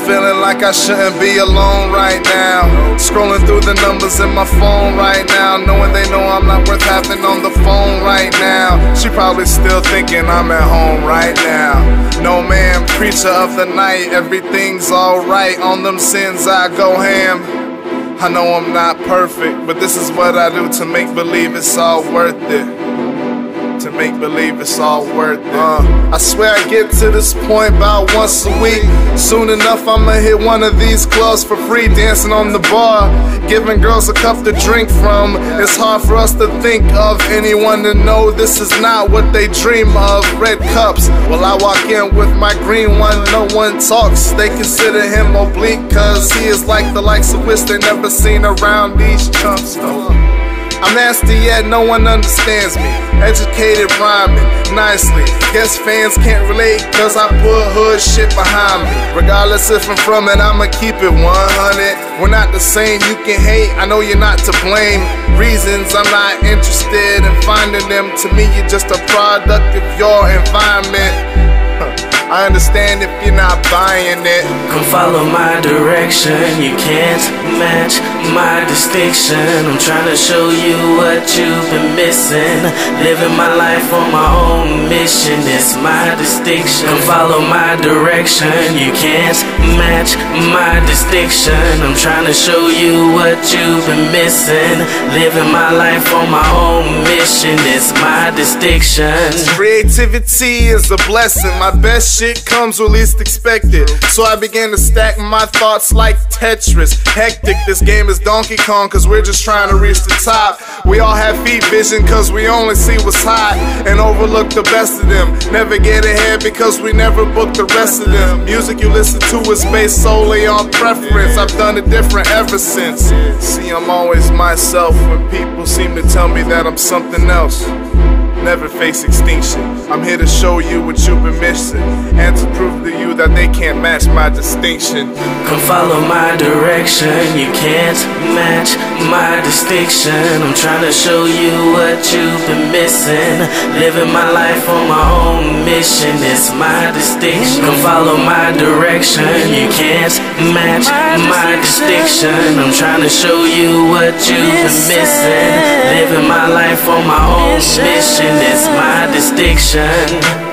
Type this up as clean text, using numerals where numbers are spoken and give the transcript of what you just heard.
feeling like I shouldn't be alone right now. Scrolling through the numbers in my phone right now, knowing they know I'm not worth having on the phone right now. She probably still thinking I'm at home right now. No man, preacher of the night, everything's alright. On them sins I go ham. I know I'm not perfect, but this is what I do to make believe it's all worth it. To make believe it's all worth it. I swear I get to this point about once a week. Soon enough I'ma hit one of these clubs for free, dancing on the bar, giving girls a cup to drink from. It's hard for us to think of anyone to know this is not what they dream of. Red cups, well I walk in with my green one, no one talks. They consider him oblique, cause he is like the likes of which they never seen around these chumps. I'm nasty yet no one understands me. Educated rhyming nicely. Guess fans can't relate cause I put hood shit behind me. Regardless if I'm from it, I'ma keep it 100. We're not the same, you can hate, I know you're not to blame. Reasons I'm not interested in finding them. To me you're just a product of your environment. I understand if you're not buying it. Come follow my direction, you can't match my distinction. I'm trying to show you what you've been missing. Living my life on my own mission, it's my distinction. Come follow my direction, you can't match my distinction. I'm trying to show you what you've been missing. Living my life on my own mission, it's my distinction. Creativity is a blessing, my best shit comes when least expected. So I began to stack my thoughts like Tetris. Hectic, this game is Donkey Kong cause we're just trying to reach the top. We all have feet vision cause we only see what's hot and overlook the best of them. Never get ahead because we never book the rest of them. Music you listen to is based solely on preference. I've done it different ever since. See, I'm always myself when people seem to tell me that I'm something else. Never face extinction. I'm here to show you what you've been missing and to prove to you that they can't match my distinction. Come follow my direction, you can't match my distinction. I'm trying to show you what you've been missing. Living my life on my own mission, it's my distinction. Come follow my direction, you can't match my distinction. I'm trying to show you what you've been missing. Living my life on my own mission, it's my distinction.